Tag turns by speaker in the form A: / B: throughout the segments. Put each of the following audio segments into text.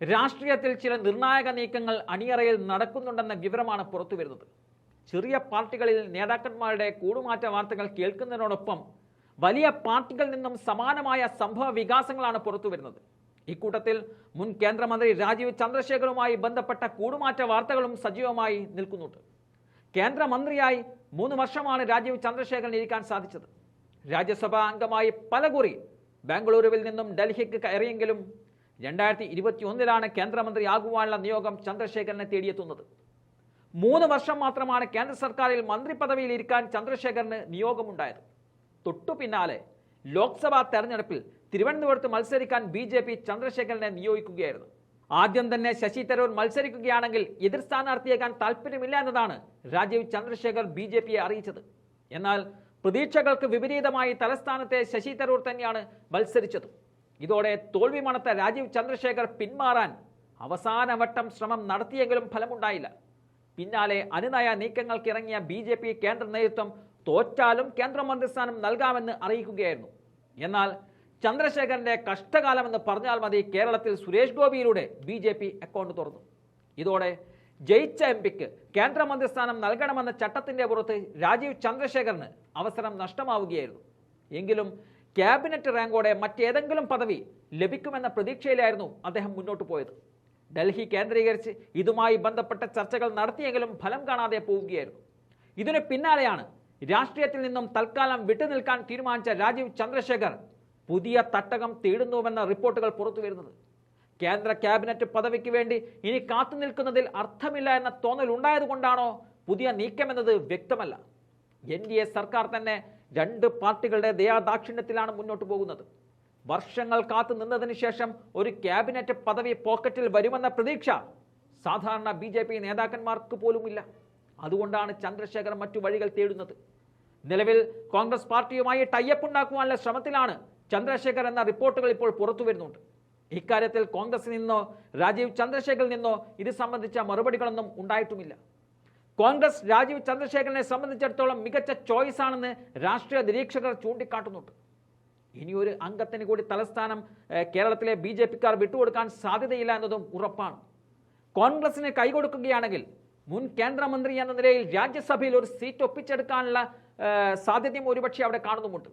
A: രാഷ്ട്രീയത്തിൽ ചില നിർണായക നീക്കങ്ങൾ അണിയറയിൽ നടക്കുന്നുണ്ടെന്ന വിവരമാണ് പുറത്തുവരുന്നത്. ചെറിയ പാർട്ടികളിൽ നേതാക്കന്മാരുടെ കൂടുമാറ്റ വാർത്തകൾ കേൾക്കുന്നതിനോടൊപ്പം വലിയ പാർട്ടികളിൽ നിന്നും സമാനമായ സംഭവ വികാസങ്ങളാണ് പുറത്തുവരുന്നത്. ഇക്കൂട്ടത്തിൽ മുൻ കേന്ദ്രമന്ത്രി രാജീവ് ചന്ദ്രശേഖറുമായി ബന്ധപ്പെട്ട കൂടുമാറ്റ വാർത്തകളും സജീവമായി നിൽക്കുന്നുണ്ട്. കേന്ദ്രമന്ത്രിയായി 3 വർഷമാണ് രാജീവ് ചന്ദ്രശേഖരന് ഇരിക്കാൻ സാധിച്ചത്. രാജ്യസഭാ അംഗമായി പലകുറി ബാംഗ്ലൂരുവിൽ നിന്നും ഡൽഹിക്ക് കയറിയെങ്കിലും 2021-ലാണ് കേന്ദ്രമന്ത്രിയാകുവാനുള്ള നിയോഗം ചന്ദ്രശേഖരനെ തേടിയെത്തുന്നത്. 3 വർഷം മാത്രമാണ് കേന്ദ്ര സർക്കാരിൽ മന്ത്രി പദവിയിൽ ഇരിക്കാൻ ചന്ദ്രശേഖരന് നിയോഗമുണ്ടായത്. തൊട്ടു പിന്നാലെ ലോക്സഭാ തെരഞ്ഞെടുപ്പിൽ തിരുവനന്തപുരത്ത് മത്സരിക്കാൻ BJP ചന്ദ്രശേഖരനെ നിയോഗിക്കുകയായിരുന്നു. ആദ്യം തന്നെ ശശി തരൂർ മത്സരിക്കുകയാണെങ്കിൽ എതിർ സ്ഥാനാർത്ഥിയേക്കാൻ താല്പര്യമില്ല എന്നതാണ് രാജീവ് ചന്ദ്രശേഖർ BJPയെ അറിയിച്ചത്. എന്നാൽ പ്രതീക്ഷകൾക്ക് വിപരീതമായി തലസ്ഥാനത്തെ ശശി തരൂർ തന്നെയാണ് മത്സരിച്ചത്. ഇതോടെ തോൽവി മണത്ത രാജീവ് ചന്ദ്രശേഖർ പിന്മാറാൻ അവസാനവട്ടം ശ്രമം നടത്തിയെങ്കിലും ഫലമുണ്ടായില്ല. പിന്നാലെ അനുനയ നീക്കങ്ങൾക്കിറങ്ങിയ BJP കേന്ദ്ര നേതൃത്വം തോറ്റാലും കേന്ദ്രമന്ത്രിസ്ഥാനം നൽകാമെന്ന് അറിയിക്കുകയായിരുന്നു. എന്നാൽ ചന്ദ്രശേഖരന്റെ കഷ്ടകാലമെന്ന് പറഞ്ഞാൽ മതി, കേരളത്തിൽ സുരേഷ് ഗോപിയിലൂടെ BJP അക്കൗണ്ട് തുറന്നു. ഇതോടെ ജയിച്ച MP-ക്ക് കേന്ദ്രമന്ത്രിസ്ഥാനം നൽകണമെന്ന ചട്ടത്തിന്റെ പുറത്ത് രാജീവ് ചന്ദ്രശേഖരന് അവസരം നഷ്ടമാവുകയായിരുന്നു. എങ്കിലും ക്യാബിനറ്റ് റാങ്കോടെ മറ്റേതെങ്കിലും പദവി ലഭിക്കുമെന്ന പ്രതീക്ഷയിലായിരുന്നു അദ്ദേഹം മുന്നോട്ട് പോയത്. ഡൽഹി കേന്ദ്രീകരിച്ച് ഇതുമായി ബന്ധപ്പെട്ട ചർച്ചകൾ നടത്തിയെങ്കിലും ഫലം കാണാതെ പോവുകയായിരുന്നു. ഇതിന് പിന്നാലെയാണ് രാഷ്ട്രീയത്തിൽ നിന്നും തൽക്കാലം വിട്ടുനിൽക്കാൻ തീരുമാനിച്ച രാജീവ് ചന്ദ്രശേഖർ പുതിയ തട്ടകം തേടുന്നുവെന്ന റിപ്പോർട്ടുകൾ പുറത്തുവരുന്നത്. കേന്ദ്ര ക്യാബിനറ്റ് പദവിക്ക് വേണ്ടി ഇനി കാത്തുനിൽക്കുന്നതിൽ അർത്ഥമില്ല എന്ന തോന്നൽ ഉണ്ടായതുകൊണ്ടാണോ പുതിയ നീക്കമെന്നത് വ്യക്തമല്ല. NDA സർക്കാർ തന്നെ 2 പാർട്ടികളുടെ ദയാദാക്ഷിണ്യത്തിലാണ് മുന്നോട്ട് പോകുന്നത്. വർഷങ്ങൾ കാത്തു നിന്നതിന് ശേഷം ഒരു ക്യാബിനറ്റ് പദവി പോക്കറ്റിൽ വരുമെന്ന പ്രതീക്ഷ സാധാരണ BJP നേതാക്കന്മാർക്ക് പോലുമില്ല. അതുകൊണ്ടാണ് ചന്ദ്രശേഖർ മറ്റു വഴികൾ തേടുന്നത്. നിലവിൽ കോൺഗ്രസ് പാർട്ടിയുമായി ടൈപ്പ് ഉണ്ടാക്കുവാനുള്ള ശ്രമത്തിലാണ് ചന്ദ്രശേഖർ എന്ന റിപ്പോർട്ടുകൾ ഇപ്പോൾ പുറത്തു വരുന്നുണ്ട്. ഇക്കാര്യത്തിൽ കോൺഗ്രസിൽ നിന്നോ രാജീവ് ചന്ദ്രശേഖറിൽ നിന്നോ ഇത് സംബന്ധിച്ച മറുപടികളൊന്നും ഉണ്ടായിട്ടുമില്ല. കോൺഗ്രസ് രാജീവ് ചന്ദ്രശേഖരനെ സംബന്ധിച്ചിടത്തോളം മികച്ച ചോയ്സ് ആണെന്ന് രാഷ്ട്രീയ നിരീക്ഷകർ ചൂണ്ടിക്കാട്ടുന്നുണ്ട്. ഇനിയൊരു അംഗത്തിന് കൂടി തലസ്ഥാനം കേരളത്തിലെ BJPക്കാർ വിട്ടുകൊടുക്കാൻ സാധ്യതയില്ല എന്നതും ഉറപ്പാണ്. കോൺഗ്രസിന് കൈകൊടുക്കുകയാണെങ്കിൽ മുൻ കേന്ദ്രമന്ത്രി എന്ന നിലയിൽ രാജ്യസഭയിൽ ഒരു സീറ്റ് ഒപ്പിച്ചെടുക്കാനുള്ള സാധ്യതയും ഒരുപക്ഷെ അവിടെ കാണുന്നുമുണ്ട്.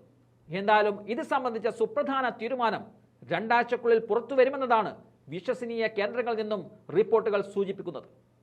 A: എന്തായാലും ഇത് സംബന്ധിച്ച സുപ്രധാന തീരുമാനം 2 ആഴ്ചക്കുള്ളിൽ പുറത്തു വരുമെന്നതാണ് വിശ്വസനീയ കേന്ദ്രങ്ങളിൽ നിന്നും റിപ്പോർട്ടുകൾ സൂചിപ്പിക്കുന്നത്.